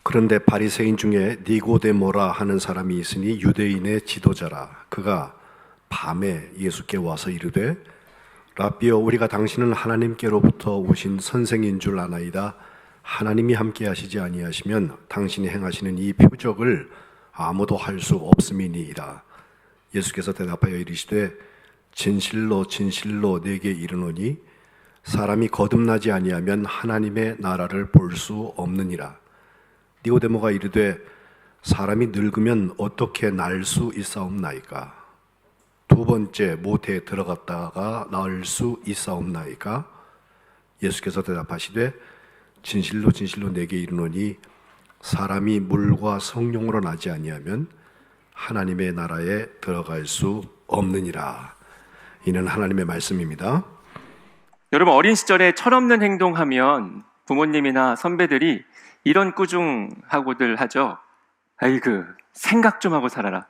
그런데 바리새인 중에 니고데모라 하는 사람이 있으니 유대인의 지도자라. 그가 밤에 예수께 와서 이르되 라삐여, 우리가 당신은 하나님께로부터 오신 선생인 줄 아나이다. 하나님이 함께 하시지 아니하시면 당신이 행하시는 이 표적을 아무도 할 수 없음이니이다. 예수께서 대답하여 이르시되 진실로 진실로 네게 이르노니 사람이 거듭나지 아니하면 하나님의 나라를 볼 수 없느니라. 니고데모가 이르되 사람이 늙으면 어떻게 날 수 있사옵나이까? 두 번째 모태에 들어갔다가 나을 수 있사옵나이까? 예수께서 대답하시되 진실로 진실로 네게 이르노니 사람이 물과 성령으로 나지 아니하면 하나님의 나라에 들어갈 수 없느니라. 이는 하나님의 말씀입니다. 여러분, 어린 시절에 철없는 행동하면 부모님이나 선배들이 이런 꾸중하고들 하죠. 아이고, 생각 좀 하고 살아라.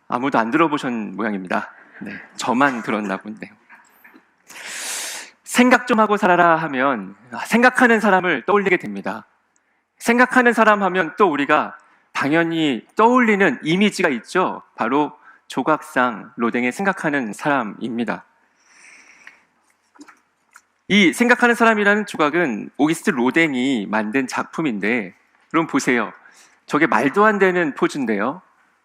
아무도 안 들어보신 모양입니다. 네, 저만 들었나 본데요. 생각 좀 하고 살아라 하면 생각하는 사람을 떠올리게 됩니다. 생각하는 사람 하면 또 우리가 당연히 떠올리는 이미지가 있죠. 바로 조각상 로댕의 생각하는 사람입니다. 이 생각하는 사람이라는 조각은 오기스트 로댕이 만든 작품인데, 여러분 보세요. 저게 말도 안 되는 포즈인데요.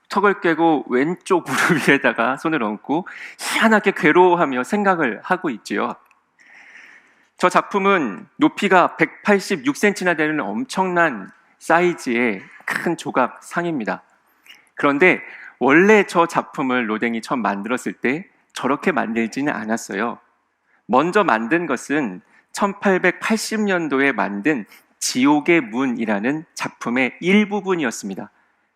턱을 꿰고 왼쪽 무릎 위에다가 손을 얹고 희한하게 괴로워하며 생각을 하고 있지요. 저 작품은 높이가 186cm나 되는 엄청난 사이즈의 큰 조각상입니다. 그런데 원래 저 작품을 로댕이 처음 만들었을 때 저렇게 만들지는 않았어요. 먼저 만든 것은 1880년도에 만든 지옥의 문이라는 작품의 일부분이었습니다.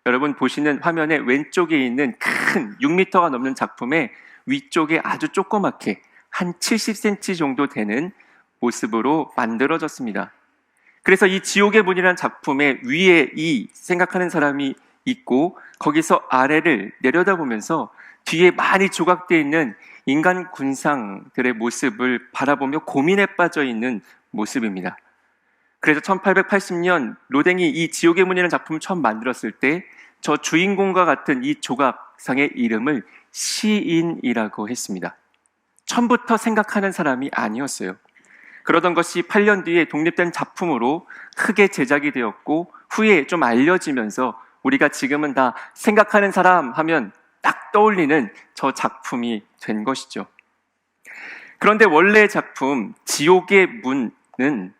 여러분 보시는 화면의 왼쪽에 있는 큰 6m가 넘는 작품의 위쪽에 아주 조그맣게 한 70cm 정도 되는 모습으로 만들어졌습니다. 그래서 이 지옥의 문이라는 작품의 위에 이 생각하는 사람이 있고 거기서 아래를 내려다보면서 뒤에 많이 조각되어 있는 인간 군상들의 모습을 바라보며 고민에 빠져 있는 모습입니다. 그래서 1880년 로댕이 이 지옥의 문이라는 작품을 처음 만들었을 때 저 주인공과 같은 이 조각상의 이름을 시인이라고 했습니다. 처음부터 생각하는 사람이 아니었어요. 그러던 것이 8년 뒤에 독립된 작품으로 크게 제작이 되었고 후에 좀 알려지면서 우리가 지금은 다 생각하는 사람 하면 딱 떠올리는 저 작품이 된 것이죠. 그런데 원래 작품 지옥의 문은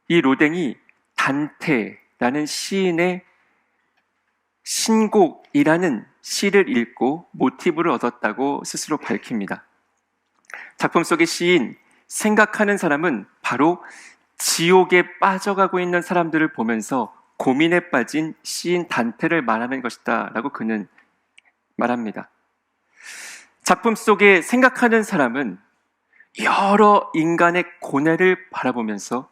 이 로댕이 단테라는 시인의 신곡이라는 시를 읽고 모티브를 얻었다고 스스로 밝힙니다. 작품 속의 시인, 생각하는 사람은 바로 지옥에 빠져가고 있는 사람들을 보면서 고민에 빠진 시인 단테를 말하는 것이다 라고 그는 말합니다. 작품 속에 생각하는 사람은 여러 인간의 고뇌를 바라보면서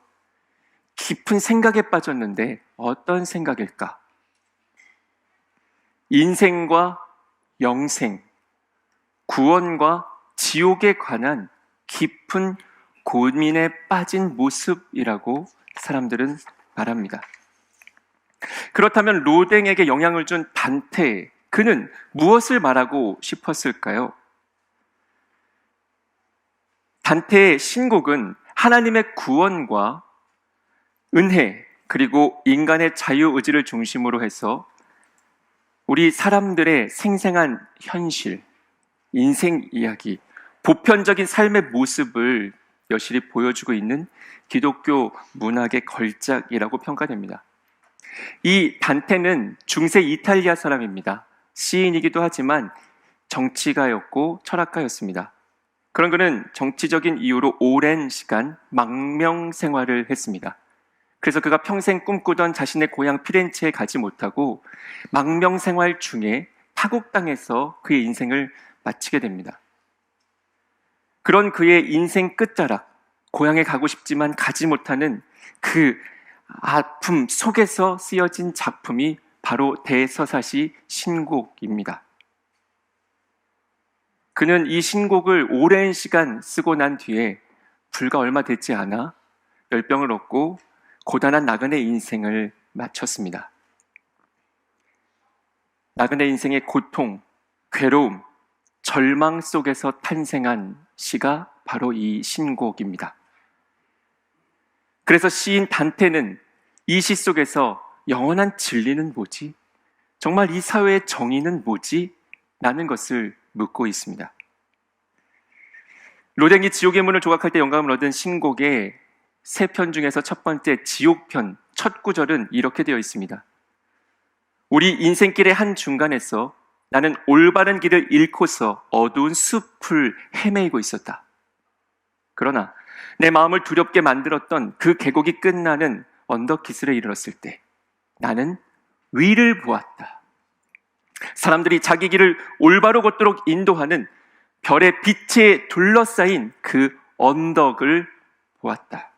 깊은 생각에 빠졌는데 어떤 생각일까? 인생과 영생, 구원과 지옥에 관한 깊은 고민에 빠진 모습이라고 사람들은 말합니다. 그렇다면 로댕에게 영향을 준 단테, 그는 무엇을 말하고 싶었을까요? 단테의 신곡은 하나님의 구원과 은혜, 그리고 인간의 자유의지를 중심으로 해서 우리 사람들의 생생한 현실, 인생 이야기, 보편적인 삶의 모습을 여실히 보여주고 있는 기독교 문학의 걸작이라고 평가됩니다. 이 단테는 중세 이탈리아 사람입니다. 시인이기도 하지만 정치가였고 철학가였습니다. 그런 그는 정치적인 이유로 오랜 시간 망명 생활을 했습니다. 그래서 그가 평생 꿈꾸던 자신의 고향 피렌체에 가지 못하고 망명 생활 중에 파국당해서 그의 인생을 마치게 됩니다. 그런 그의 인생 끝자락, 고향에 가고 싶지만 가지 못하는 그 아픔 속에서 쓰여진 작품이 바로 대서사시 신곡입니다. 그는 이 신곡을 오랜 시간 쓰고 난 뒤에 불과 얼마 되지 않아 열병을 얻고 고단한 나그네 인생을 마쳤습니다. 나그네 인생의 고통, 괴로움, 절망 속에서 탄생한 시가 바로 이 신곡입니다. 그래서 시인 단테는 이 시 속에서 영원한 진리는 뭐지? 정말 이 사회의 정의는 뭐지? 라는 것을 묻고 있습니다. 로댕이 지옥의 문을 조각할 때 영감을 얻은 신곡의 세 편 중에서 첫 번째 지옥편 첫 구절은 이렇게 되어 있습니다. 우리 인생길의 한 중간에서 나는 올바른 길을 잃고서 어두운 숲을 헤매이고 있었다. 그러나 내 마음을 두렵게 만들었던 그 계곡이 끝나는 언덕 기슬에 이르렀을 때 나는 위를 보았다. 사람들이 자기 길을 올바로 걷도록 인도하는 별의 빛에 둘러싸인 그 언덕을 보았다.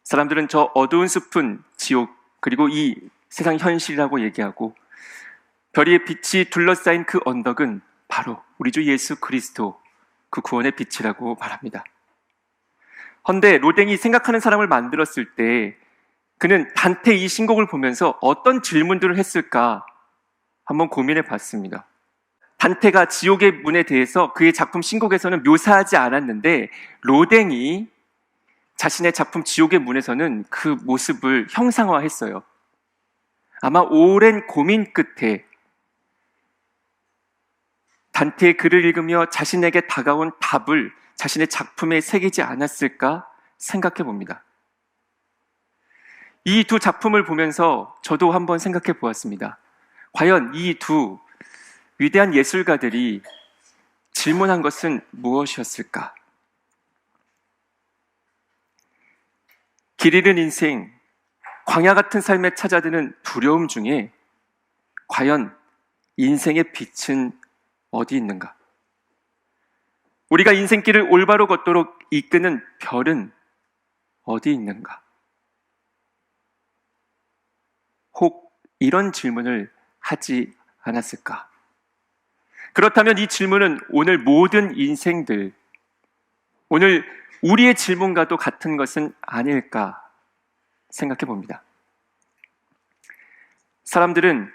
사람들은 저 어두운 숲은 지옥, 그리고 이 세상 현실이라고 얘기하고 별의 빛이 둘러싸인 그 언덕은 바로 우리 주 예수 그리스도, 그 구원의 빛이라고 말합니다. 헌데 로댕이 생각하는 사람을 만들었을 때 그는 단테 이 신곡을 보면서 어떤 질문들을 했을까 한번 고민해 봤습니다. 단테가 지옥의 문에 대해서 그의 작품 신곡에서는 묘사하지 않았는데 로댕이 자신의 작품 지옥의 문에서는 그 모습을 형상화했어요. 아마 오랜 고민 끝에 단테의 글을 읽으며 자신에게 다가온 답을 자신의 작품에 새기지 않았을까 생각해 봅니다. 이 두 작품을 보면서 저도 한번 생각해 보았습니다. 과연 이 두 위대한 예술가들이 질문한 것은 무엇이었을까? 길 잃은 인생, 광야 같은 삶에 찾아드는 두려움 중에 과연 인생의 빛은 어디 있는가? 우리가 인생길을 올바로 걷도록 이끄는 별은 어디 있는가? 혹 이런 질문을 하지 않았을까? 그렇다면 이 질문은 오늘 모든 인생들, 오늘 우리의 질문과도 같은 것은 아닐까 생각해 봅니다. 사람들은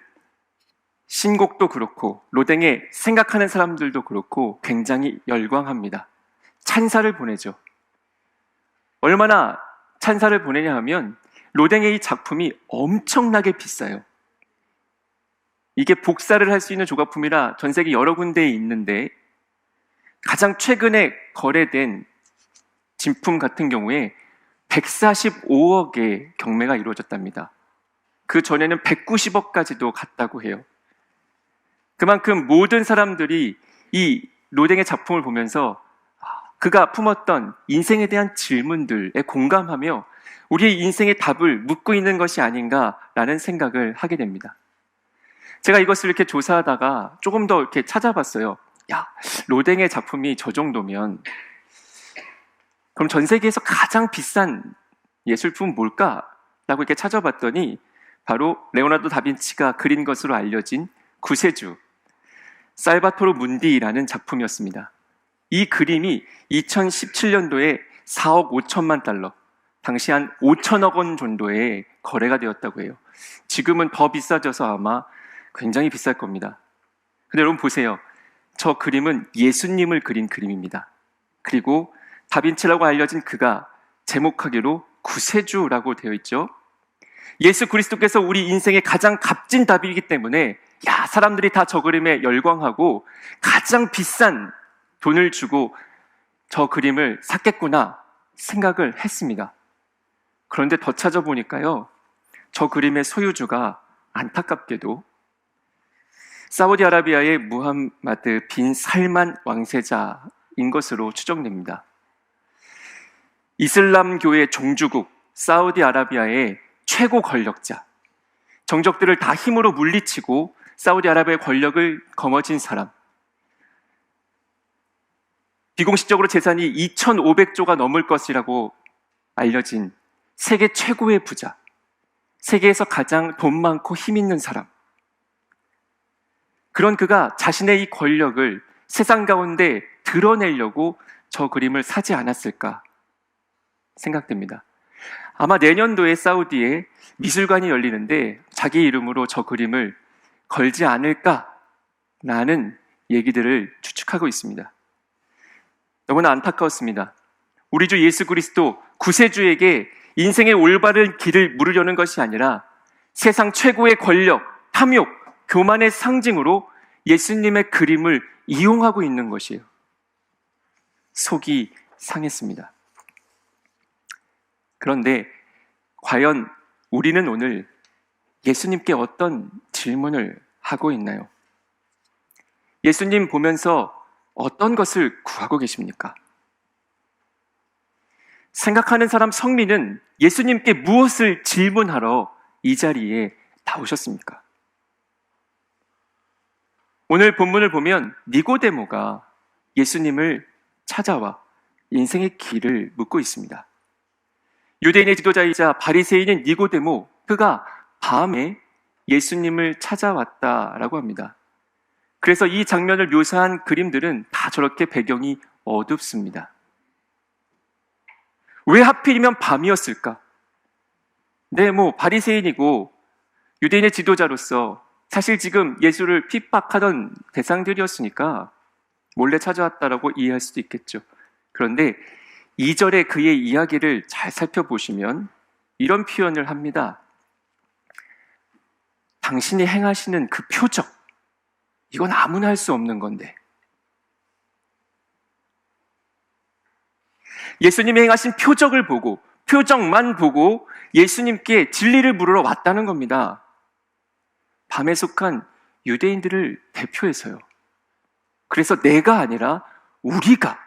신곡도 그렇고 로댕의 생각하는 사람들도 그렇고 굉장히 열광합니다. 찬사를 보내죠. 얼마나 찬사를 보내냐 하면 로댕의 이 작품이 엄청나게 비싸요. 이게 복사를 할 수 있는 조각품이라 전 세계 여러 군데에 있는데 가장 최근에 거래된 진품 같은 경우에 145억의 경매가 이루어졌답니다. 그 전에는 190억까지도 갔다고 해요. 그만큼 모든 사람들이 이 로댕의 작품을 보면서 그가 품었던 인생에 대한 질문들에 공감하며 우리의 인생의 답을 묻고 있는 것이 아닌가라는 생각을 하게 됩니다. 제가 이것을 이렇게 조사하다가 조금 더 이렇게 찾아봤어요. 로댕의 작품이 저 정도면 그럼 전 세계에서 가장 비싼 예술품은 뭘까? 라고 이렇게 찾아봤더니 바로 레오나르도 다빈치가 그린 것으로 알려진 구세주 살바토르 문디라는 작품이었습니다. 이 그림이 2017년도에 4억 5천만 달러, 당시 한 5천억 원 정도의 거래가 되었다고 해요. 지금은 더 비싸져서 아마 굉장히 비쌀 겁니다. 근데 여러분 보세요. 저 그림은 예수님을 그린 그림입니다. 그리고 다빈치라고 알려진 그가 제목하기로 구세주라고 되어 있죠. 예수 그리스도께서 우리 인생의 가장 값진 답이기 때문에 사람들이 다 저 그림에 열광하고 가장 비싼 돈을 주고 저 그림을 샀겠구나 생각을 했습니다. 그런데 더 찾아보니까요, 저 그림의 소유주가 안타깝게도 사우디아라비아의 무함마드 빈 살만 왕세자인 것으로 추정됩니다. 이슬람교의 종주국 사우디아라비아의 최고 권력자, 정적들을 다 힘으로 물리치고 사우디아라비아의 권력을 거머쥔 사람, 비공식적으로 재산이 2,500조가 넘을 것이라고 알려진 세계 최고의 부자, 세계에서 가장 돈 많고 힘 있는 사람, 그런 그가 자신의 이 권력을 세상 가운데 드러내려고 저 그림을 사지 않았을까 생각됩니다. 아마 내년도에 사우디에 미술관이 열리는데 자기 이름으로 저 그림을 걸지 않을까라는 얘기들을 추측하고 있습니다. 너무나 안타까웠습니다. 우리 주 예수 그리스도 구세주에게 인생의 올바른 길을 물으려는 것이 아니라 세상 최고의 권력, 탐욕, 교만의 상징으로 예수님의 그림을 이용하고 있는 것이에요. 속이 상했습니다. 그런데 과연 우리는 오늘 예수님께 어떤 질문을 하고 있나요? 예수님 보면서 어떤 것을 구하고 계십니까? 생각하는 사람 성민은 예수님께 무엇을 질문하러 이 자리에 나오셨습니까? 오늘 본문을 보면 니고데모가 예수님을 찾아와 인생의 길을 묻고 있습니다. 유대인의 지도자이자 바리새인인 니고데모, 그가 밤에 예수님을 찾아왔다라고 합니다. 그래서 이 장면을 묘사한 그림들은 다 저렇게 배경이 어둡습니다. 왜 하필이면 밤이었을까? 네, 바리새인이고 유대인의 지도자로서 사실 지금 예수를 핍박하던 대상들이었으니까 몰래 찾아왔다라고 이해할 수도 있겠죠. 그런데 2절에 그의 이야기를 잘 살펴보시면 이런 표현을 합니다. 당신이 행하시는 그 표적, 이건 아무나 할 수 없는 건데. 예수님이 행하신 표적을 보고, 표적만 보고 예수님께 진리를 물으러 왔다는 겁니다. 밤에 속한 유대인들을 대표해서요. 그래서 내가 아니라 우리가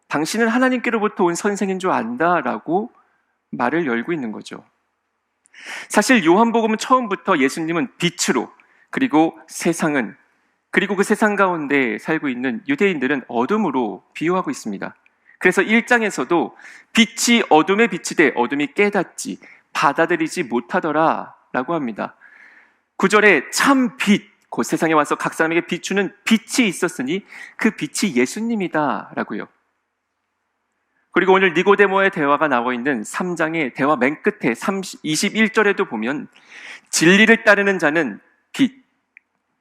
당신은 하나님께로부터 온 선생인 줄 안다라고 말을 열고 있는 거죠. 사실 요한복음은 처음부터 예수님은 빛으로, 그리고 세상은, 그리고 그 세상 가운데 살고 있는 유대인들은 어둠으로 비유하고 있습니다. 그래서 1장에서도 빛이 어둠에 비치되 어둠이 깨닫지 받아들이지 못하더라 라고 합니다. 9절에 참 빛, 곧 세상에 와서 각 사람에게 비추는 빛이 있었으니 그 빛이 예수님이다 라고요. 그리고 오늘 니고데모의 대화가 나와 있는 3장의 대화 맨 끝에 21절에도 보면 진리를 따르는 자는 빛,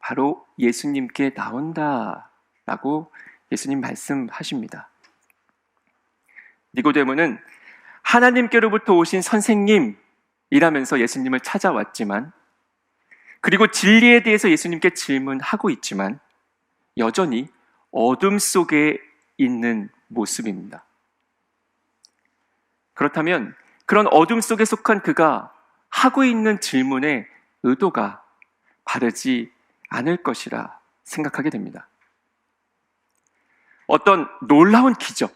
바로 예수님께 나온다 라고 예수님 말씀하십니다. 니고데모는 하나님께로부터 오신 선생님이라면서 예수님을 찾아왔지만, 그리고 진리에 대해서 예수님께 질문하고 있지만 여전히 어둠 속에 있는 모습입니다. 그렇다면 그런 어둠 속에 속한 그가 하고 있는 질문의 의도가 바르지 않을 것이라 생각하게 됩니다. 어떤 놀라운 기적,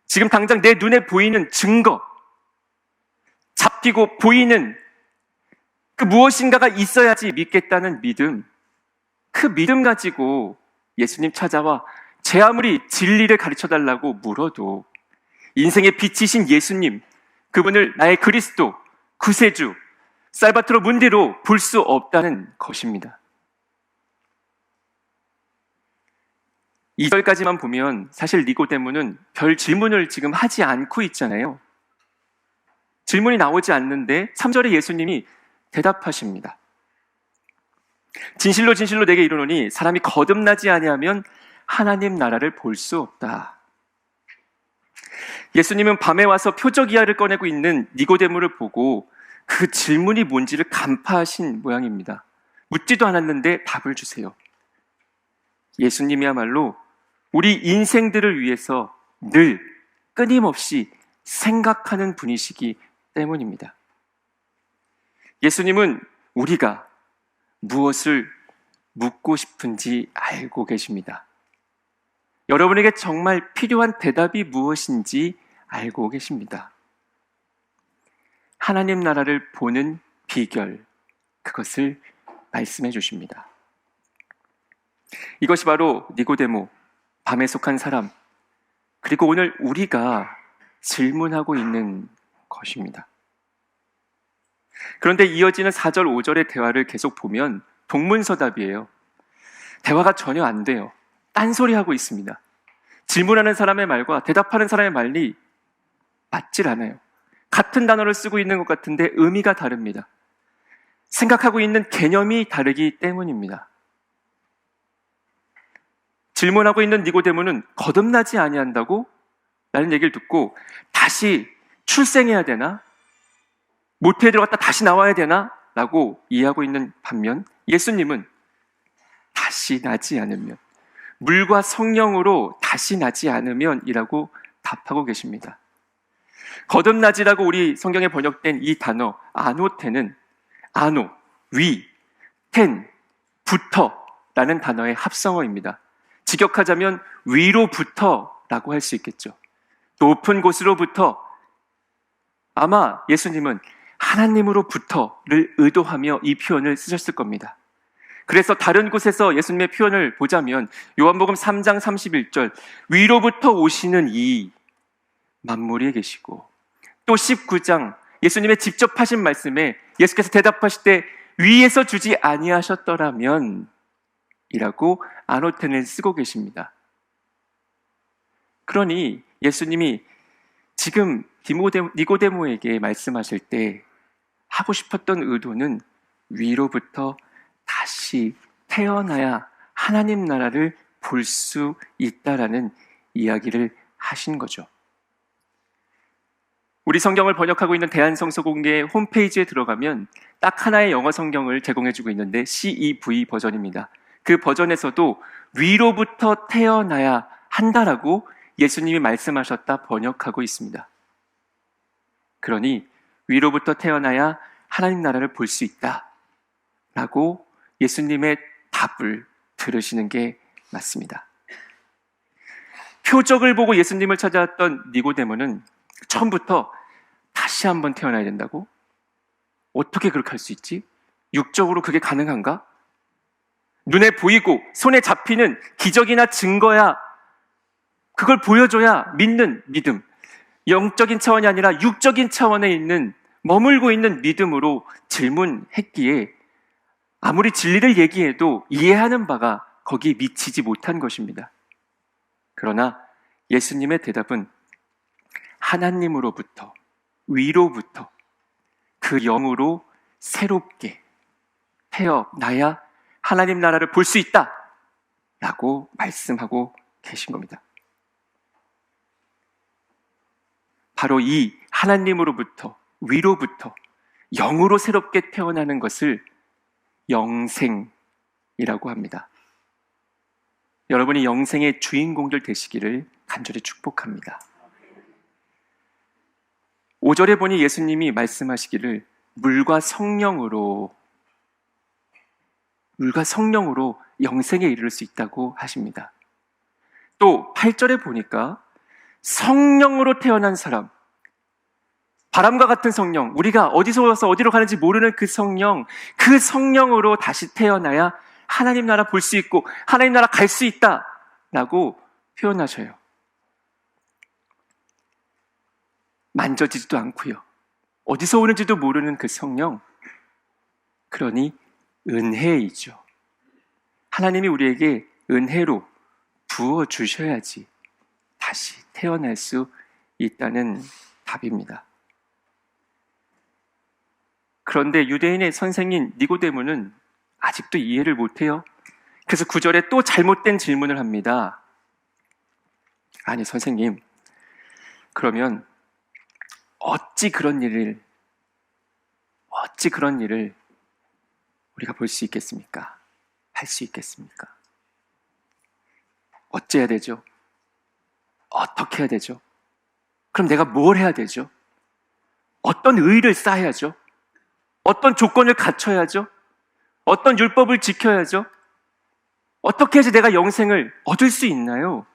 지금 당장 내 눈에 보이는 증거, 잡히고 보이는 그 무엇인가가 있어야지 믿겠다는 믿음, 그 믿음 가지고 예수님 찾아와 제 아무리 진리를 가르쳐달라고 물어도 인생의 빛이신 예수님, 그분을 나의 그리스도, 구세주, 살바트로 문디로 볼 수 없다는 것입니다. 2절까지만 보면 사실 니고데모는 별 질문을 지금 하지 않고 있잖아요. 질문이 나오지 않는데 3절에 예수님이 대답하십니다. 진실로 진실로 내게 이르노니 사람이 거듭나지 아니하면 하나님 나라를 볼 수 없다. 예수님은 밤에 와서 표적 이야기를 꺼내고 있는 니고데모를 보고 그 질문이 뭔지를 간파하신 모양입니다. 묻지도 않았는데 답을 주세요. 예수님이야말로 우리 인생들을 위해서 늘 끊임없이 생각하는 분이시기 때문입니다. 예수님은 우리가 무엇을 묻고 싶은지 알고 계십니다. 여러분에게 정말 필요한 대답이 무엇인지 알고 계십니다. 하나님 나라를 보는 비결, 그것을 말씀해 주십니다. 이것이 바로 니고데모, 밤에 속한 사람, 그리고 오늘 우리가 질문하고 있는 것입니다. 그런데 이어지는 4절, 5절의 대화를 계속 보면 동문서답이에요. 대화가 전혀 안 돼요. 딴소리하고 있습니다. 질문하는 사람의 말과 대답하는 사람의 말이 맞질 않아요. 같은 단어를 쓰고 있는 것 같은데 의미가 다릅니다. 생각하고 있는 개념이 다르기 때문입니다. 질문하고 있는 니고데모는 거듭나지 아니한다고? 라는 얘기를 듣고 다시 출생해야 되나? 모태에 들어갔다 다시 나와야 되나? 라고 이해하고 있는 반면 예수님은 다시 나지 않으면, 물과 성령으로 다시 나지 않으면 이라고 답하고 계십니다. 거듭나지라고 우리 성경에 번역된 이 단어 아노테는 아노, 위, 텐, 부터 라는 단어의 합성어입니다. 직역하자면 위로부터 라고 할 수 있겠죠. 높은 곳으로부터. 아마 예수님은 하나님으로부터를 의도하며 이 표현을 쓰셨을 겁니다. 그래서 다른 곳에서 예수님의 표현을 보자면 요한복음 3장 31절 위로부터 오시는 이 만물에 계시고, 또 19장 예수님의 직접 하신 말씀에 예수께서 대답하실 때 위에서 주지 아니하셨더라면 이라고 아노텐을 쓰고 계십니다. 그러니 예수님이 지금 니고데모에게 말씀하실 때 하고 싶었던 의도는 위로부터 다시 태어나야 하나님 나라를 볼 수 있다라는 이야기를 하신 거죠. 우리 성경을 번역하고 있는 대한성서공회 홈페이지에 들어가면 딱 하나의 영어 성경을 제공해주고 있는데 CEV 버전입니다. 그 버전에서도 위로부터 태어나야 한다라고 예수님이 말씀하셨다 번역하고 있습니다. 그러니 위로부터 태어나야 하나님 나라를 볼 수 있다라고 예수님의 답을 들으시는 게 맞습니다. 표적을 보고 예수님을 찾아왔던 니고데모는 처음부터 다시 한번 태어나야 된다고? 어떻게 그렇게 할 수 있지? 육적으로 그게 가능한가? 눈에 보이고 손에 잡히는 기적이나 증거야, 그걸 보여줘야 믿는 믿음, 영적인 차원이 아니라 육적인 차원에 있는 머물고 있는 믿음으로 질문했기에 아무리 진리를 얘기해도 이해하는 바가 거기에 미치지 못한 것입니다. 그러나 예수님의 대답은 하나님으로부터, 위로부터 그 영으로 새롭게 태어나야 하나님 나라를 볼 수 있다 라고 말씀하고 계신 겁니다. 바로 이 하나님으로부터, 위로부터 영으로 새롭게 태어나는 것을 영생이라고 합니다. 여러분이 영생의 주인공들 되시기를 간절히 축복합니다. 5절에 보니 예수님이 말씀하시기를 물과 성령으로 영생에 이르를 수 있다고 하십니다. 또 8절에 보니까 성령으로 태어난 사람, 바람과 같은 성령, 우리가 어디서 와서 어디로 가는지 모르는 그 성령으로 다시 태어나야 하나님 나라 볼 수 있고 하나님 나라 갈 수 있다라고 표현하셔요. 만져지지도 않고요, 어디서 오는지도 모르는 그 성령, 그러니 은혜이죠. 하나님이 우리에게 은혜로 부어주셔야지 다시 태어날 수 있다는 답입니다. 그런데 유대인의 선생인 니고데모는 아직도 이해를 못해요. 그래서 9절에 또 잘못된 질문을 합니다. 아니 선생님, 그러면 어찌 그런 일을 우리가 볼 수 있겠습니까? 할 수 있겠습니까? 어찌해야 되죠? 어떻게 해야 되죠? 그럼 내가 뭘 해야 되죠? 어떤 의의를 쌓아야죠? 어떤 조건을 갖춰야죠? 어떤 율법을 지켜야죠? 어떻게 해야지 내가 영생을 얻을 수 있나요?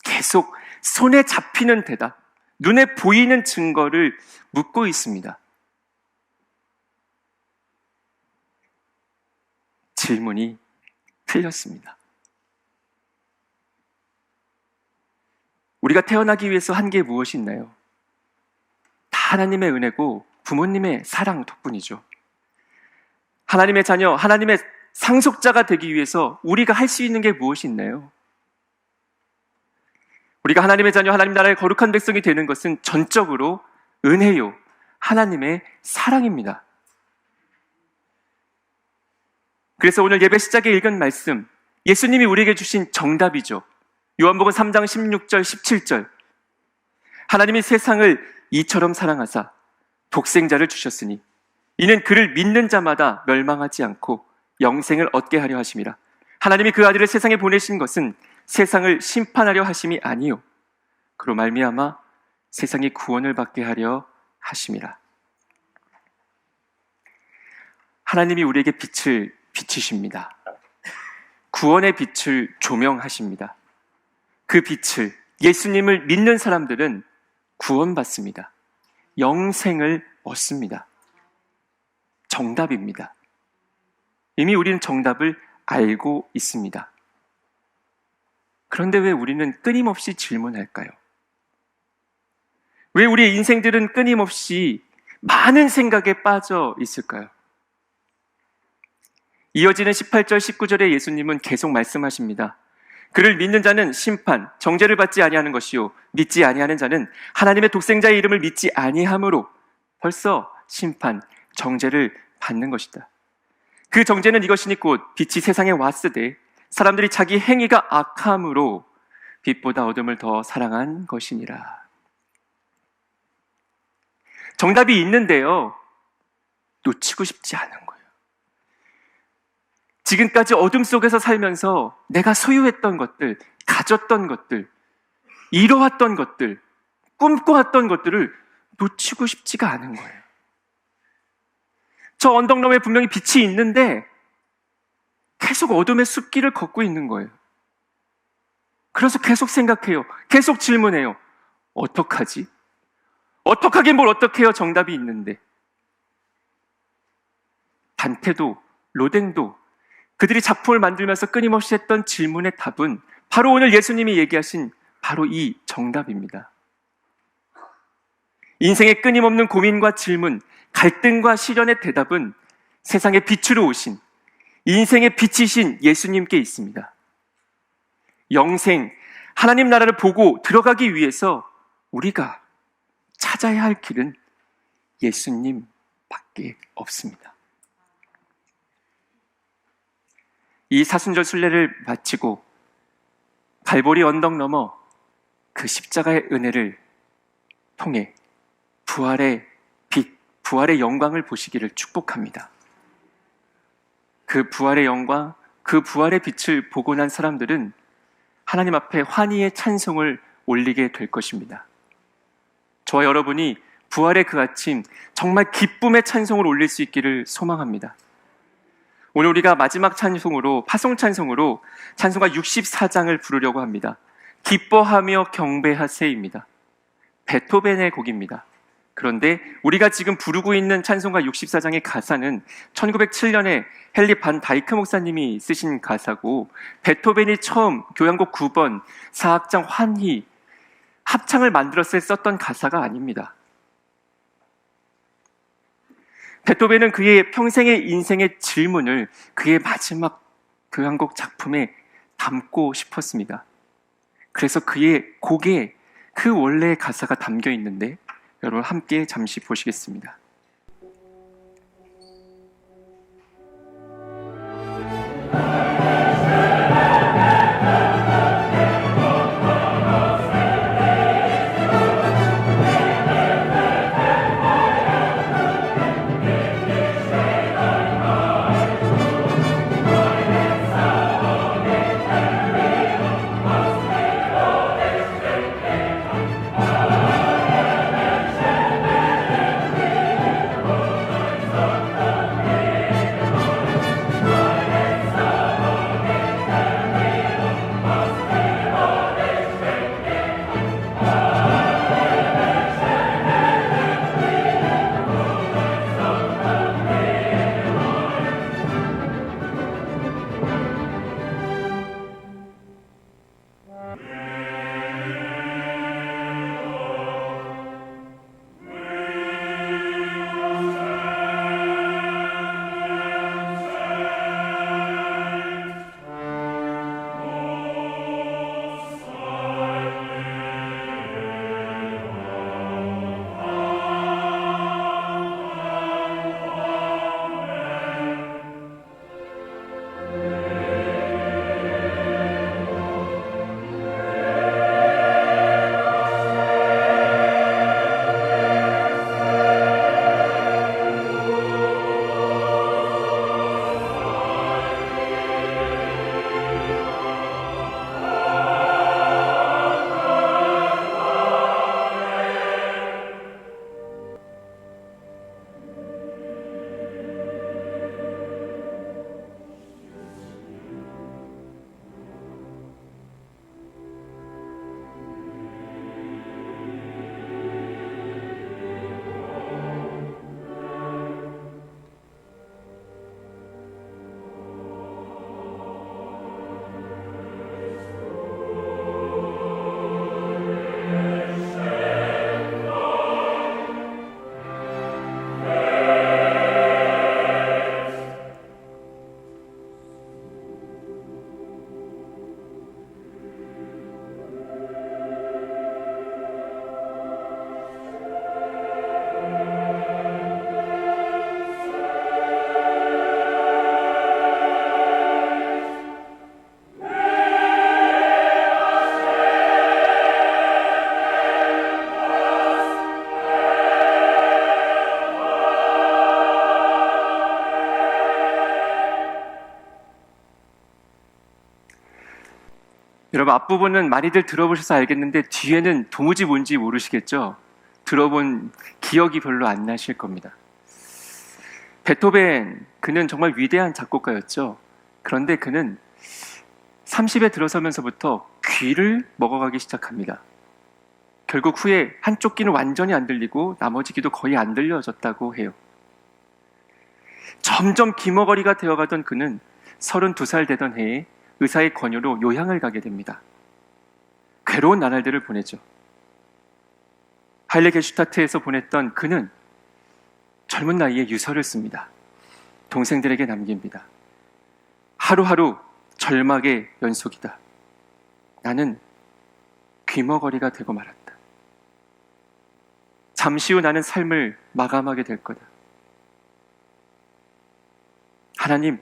계속 손에 잡히는 대답, 눈에 보이는 증거를 묻고 있습니다. 질문이 틀렸습니다. 우리가 태어나기 위해서 한 게 무엇이 있나요? 다 하나님의 은혜고 부모님의 사랑 덕분이죠. 하나님의 자녀, 하나님의 상속자가 되기 위해서 우리가 할 수 있는 게 무엇이 있나요? 우리가 하나님의 자녀, 하나님 나라의 거룩한 백성이 되는 것은 전적으로 은혜요, 하나님의 사랑입니다. 그래서 오늘 예배 시작에 읽은 말씀, 예수님이 우리에게 주신 정답이죠. 요한복음 3장 16절, 17절. 하나님이 세상을 이처럼 사랑하사 독생자를 주셨으니 이는 그를 믿는 자마다 멸망하지 않고 영생을 얻게 하려 하심이라. 하나님이 그 아들을 세상에 보내신 것은 세상을 심판하려 하심이 아니요 그로 말미암아 세상이 구원을 받게 하려 하심이라. 하나님이 우리에게 빛을 비치십니다. 구원의 빛을 조명하십니다. 그 빛을, 예수님을 믿는 사람들은 구원받습니다. 영생을 얻습니다. 정답입니다. 이미 우리는 정답을 알고 있습니다. 그런데 왜 우리는 끊임없이 질문할까요? 왜 우리의 인생들은 끊임없이 많은 생각에 빠져 있을까요? 이어지는 18절, 19절에 예수님은 계속 말씀하십니다. 그를 믿는 자는 심판, 정죄를 받지 아니하는 것이요 믿지 아니하는 자는 하나님의 독생자의 이름을 믿지 아니함으로 벌써 심판, 정죄를 받는 것이다. 그 정죄는 이것이니 곧 빛이 세상에 왔으되 사람들이 자기 행위가 악함으로 빛보다 어둠을 더 사랑한 것이니라. 정답이 있는데요, 놓치고 싶지 않은 거예요. 지금까지 어둠 속에서 살면서 내가 소유했던 것들, 가졌던 것들, 이뤄왔던 것들, 꿈꿔왔던 것들을 놓치고 싶지가 않은 거예요. 저 언덕 너머에 분명히 빛이 있는데 계속 어둠의 숲길을 걷고 있는 거예요. 그래서 계속 생각해요. 계속 질문해요. 어떡하지? 어떡하긴 뭘 어떡해요? 정답이 있는데. 단테도 로댕도 그들이 작품을 만들면서 끊임없이 했던 질문의 답은 바로 오늘 예수님이 얘기하신 바로 이 정답입니다. 인생의 끊임없는 고민과 질문, 갈등과 시련의 대답은 세상의 빛으로 오신, 인생의 빛이신 예수님께 있습니다. 영생, 하나님 나라를 보고 들어가기 위해서 우리가 찾아야 할 길은 예수님밖에 없습니다. 이 사순절 순례를 마치고 갈보리 언덕 너머 그 십자가의 은혜를 통해 부활의 빛, 부활의 영광을 보시기를 축복합니다. 그 부활의 영광, 그 부활의 빛을 보고 난 사람들은 하나님 앞에 환희의 찬송을 올리게 될 것입니다. 저와 여러분이 부활의 그 아침 정말 기쁨의 찬송을 올릴 수 있기를 소망합니다. 오늘 우리가 마지막 찬송으로, 파송 찬송으로 찬송가 64장을 부르려고 합니다. 기뻐하며 경배하세입니다. 베토벤의 곡입니다. 그런데 우리가 지금 부르고 있는 찬송가 64장의 가사는 1907년에 헨리 반 다이크 목사님이 쓰신 가사고, 베토벤이 처음 교향곡 9번 사악장 환희 합창을 만들었을 때 썼던 가사가 아닙니다. 베토벤은 그의 평생의 인생의 질문을 그의 마지막 교향곡 작품에 담고 싶었습니다. 그래서 그의 곡에 그 원래의 가사가 담겨 있는데 여러분 함께 잠시 보시겠습니다. 여러분, 앞부분은 많이들 들어보셔서 알겠는데 뒤에는 도무지 뭔지 모르시겠죠? 들어본 기억이 별로 안 나실 겁니다. 베토벤, 그는 정말 위대한 작곡가였죠. 그런데 그는 30에 들어서면서부터 귀를 먹어가기 시작합니다. 결국 후에 한쪽 귀는 완전히 안 들리고 나머지 귀도 거의 안 들려졌다고 해요. 점점 귀머거리가 되어가던 그는 32살 되던 해에 의사의 권유로 요양을 가게 됩니다. 괴로운 나날들을 보내죠. 하일레 게슈타트에서 보냈던 그는 젊은 나이에 유서를 씁니다. 동생들에게 남깁니다. 하루하루 절망의 연속이다. 나는 귀머거리가 되고 말았다. 잠시 후 나는 삶을 마감하게 될 거다. 하나님,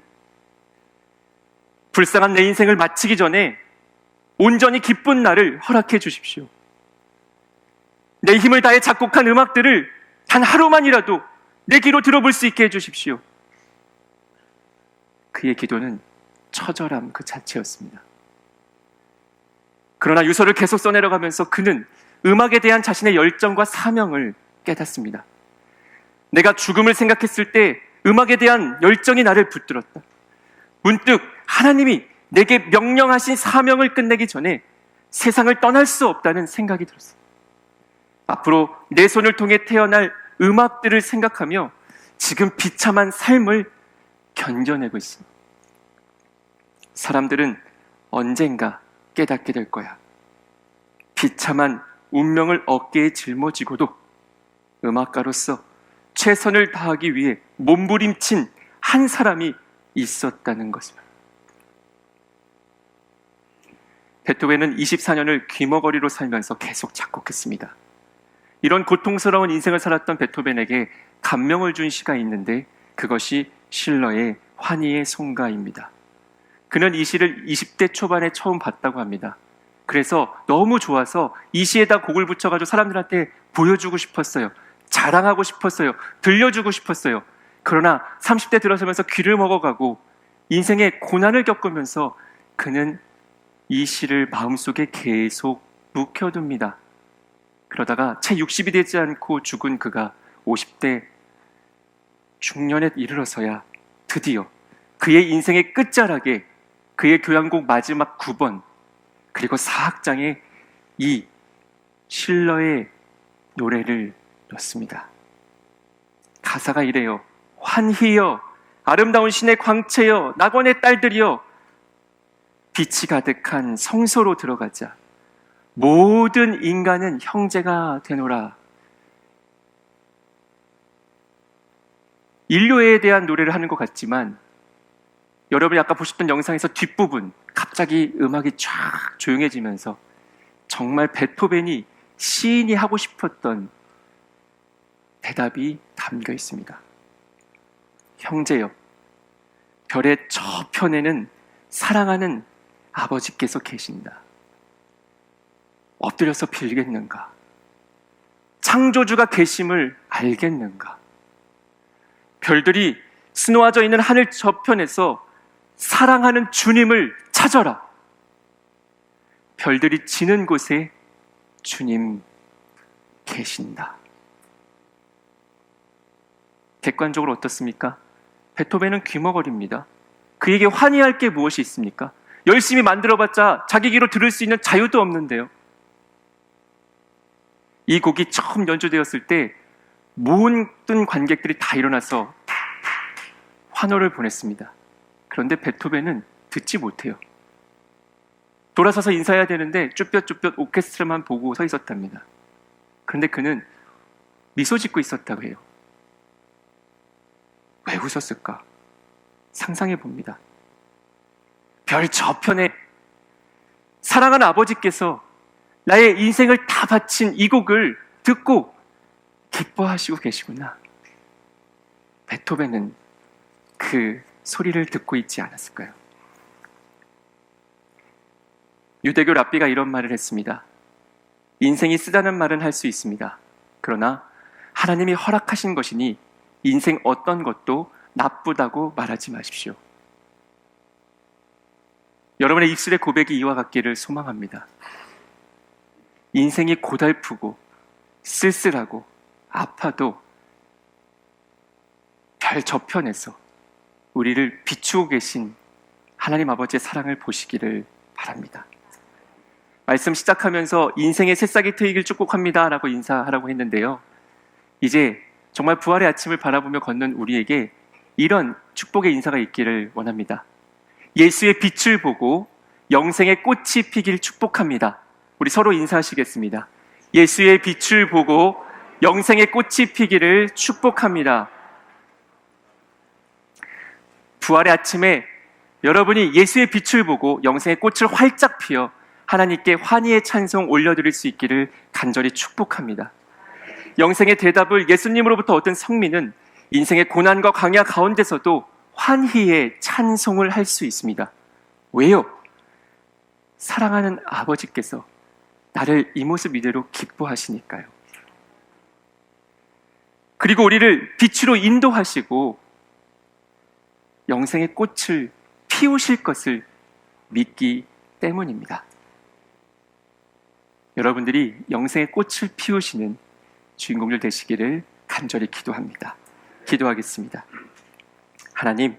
불쌍한 내 인생을 마치기 전에 온전히 기쁜 날을 허락해 주십시오. 내 힘을 다해 작곡한 음악들을 단 하루만이라도 내 귀로 들어볼 수 있게 해주십시오. 그의 기도는 처절함 그 자체였습니다. 그러나 유서를 계속 써내려가면서 그는 음악에 대한 자신의 열정과 사명을 깨닫습니다. 내가 죽음을 생각했을 때 음악에 대한 열정이 나를 붙들었다. 문득 하나님이 내게 명령하신 사명을 끝내기 전에 세상을 떠날 수 없다는 생각이 들었어요. 앞으로 내 손을 통해 태어날 음악들을 생각하며 지금 비참한 삶을 견뎌내고 있습니다. 사람들은 언젠가 깨닫게 될 거야. 비참한 운명을 어깨에 짊어지고도 음악가로서 최선을 다하기 위해 몸부림친 한 사람이 있었다는 것입니다. 베토벤은 24년을 귀머거리로 살면서 계속 작곡했습니다. 이런 고통스러운 인생을 살았던 베토벤에게 감명을 준 시가 있는데 그것이 실러의 환희의 송가입니다. 그는 이 시를 20대 초반에 처음 봤다고 합니다. 그래서 너무 좋아서 이 시에다 곡을 붙여가지고 사람들한테 보여주고 싶었어요. 자랑하고 싶었어요. 들려주고 싶었어요. 그러나 30대 들어서면서 귀를 먹어가고 인생의 고난을 겪으면서 그는 이 시를 마음속에 계속 묵혀둡니다. 그러다가 채 60이 되지 않고 죽은 그가 50대 중년에 이르러서야 드디어 그의 인생의 끝자락에 그의 교향곡 마지막 9번 그리고 4악장에 이 실러의 노래를 넣습니다. 가사가 이래요. 환희여, 아름다운 신의 광채여, 낙원의 딸들이여, 빛이 가득한 성소로 들어가자. 모든 인간은 형제가 되노라. 인류애에 대한 노래를 하는 것 같지만 여러분이 아까 보셨던 영상에서 뒷부분 갑자기 음악이 쫙 조용해지면서 정말 베토벤이 시인이 하고 싶었던 대답이 담겨 있습니다. 형제여, 별의 저편에는 사랑하는 아버지께서 계신다. 엎드려서 빌겠는가? 창조주가 계심을 알겠는가? 별들이 수놓아져 있는 하늘 저편에서 사랑하는 주님을 찾아라. 별들이 지는 곳에 주님 계신다. 객관적으로 어떻습니까? 베토벤은 귀머거리입니다. 그에게 환희할 게 무엇이 있습니까? 열심히 만들어봤자 자기 귀로 들을 수 있는 자유도 없는데요. 이 곡이 처음 연주되었을 때 모든 관객들이 다 일어나서 환호를 보냈습니다. 그런데 베토벤은 듣지 못해요. 돌아서서 인사해야 되는데 쭈뼛쭈뼛 오케스트라만 보고 서 있었답니다. 그런데 그는 미소 짓고 있었다고 해요. 왜 웃었을까? 상상해 봅니다. 별 저편에 사랑하는 아버지께서 나의 인생을 다 바친 이 곡을 듣고 기뻐하시고 계시구나. 베토벤은 그 소리를 듣고 있지 않았을까요? 유대교 랍비가 이런 말을 했습니다. 인생이 쓰다는 말은 할 수 있습니다. 그러나 하나님이 허락하신 것이니 인생 어떤 것도 나쁘다고 말하지 마십시오. 여러분의 입술의 고백이 이와 같기를 소망합니다. 인생이 고달프고 쓸쓸하고 아파도 별 저편에서 우리를 비추고 계신 하나님 아버지의 사랑을 보시기를 바랍니다. 말씀 시작하면서 인생의 새싹이 트이길 축복합니다 라고 인사하라고 했는데요, 이제 정말 부활의 아침을 바라보며 걷는 우리에게 이런 축복의 인사가 있기를 원합니다. 예수의 빛을 보고 영생의 꽃이 피길 축복합니다. 우리 서로 인사하시겠습니다. 예수의 빛을 보고 영생의 꽃이 피기를 축복합니다. 부활의 아침에 여러분이 예수의 빛을 보고 영생의 꽃을 활짝 피워 하나님께 환희의 찬송 올려드릴 수 있기를 간절히 축복합니다. 영생의 대답을 예수님으로부터 얻은 성민은 인생의 고난과 강야 가운데서도 환희의 찬송을 할 수 있습니다. 왜요? 사랑하는 아버지께서 나를 이 모습 이대로 기뻐하시니까요. 그리고 우리를 빛으로 인도하시고 영생의 꽃을 피우실 것을 믿기 때문입니다. 여러분들이 영생의 꽃을 피우시는 주인공들 되시기를 간절히 기도합니다. 기도하겠습니다. 하나님,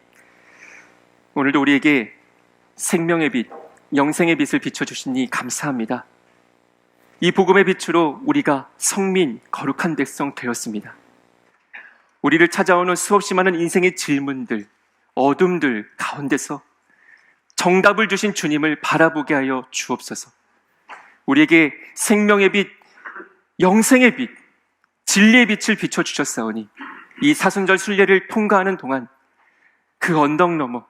오늘도 우리에게 생명의 빛, 영생의 빛을 비춰주시니 감사합니다. 이 복음의 빛으로 우리가 성민, 거룩한 백성 되었습니다. 우리를 찾아오는 수없이 많은 인생의 질문들, 어둠들 가운데서 정답을 주신 주님을 바라보게 하여 주옵소서. 우리에게 생명의 빛, 영생의 빛, 진리의 빛을 비춰주셨사오니 이 사순절 순례를 통과하는 동안 그 언덕 너머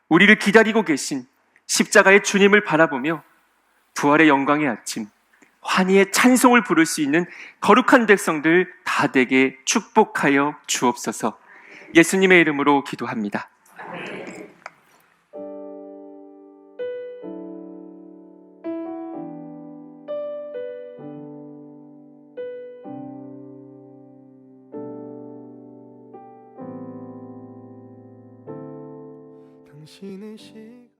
우리를 기다리고 계신 십자가의 주님을 바라보며 부활의 영광의 아침, 환희의 찬송을 부를 수 있는 거룩한 백성들 다 되게 축복하여 주옵소서. 예수님의 이름으로 기도합니다. 당신의 시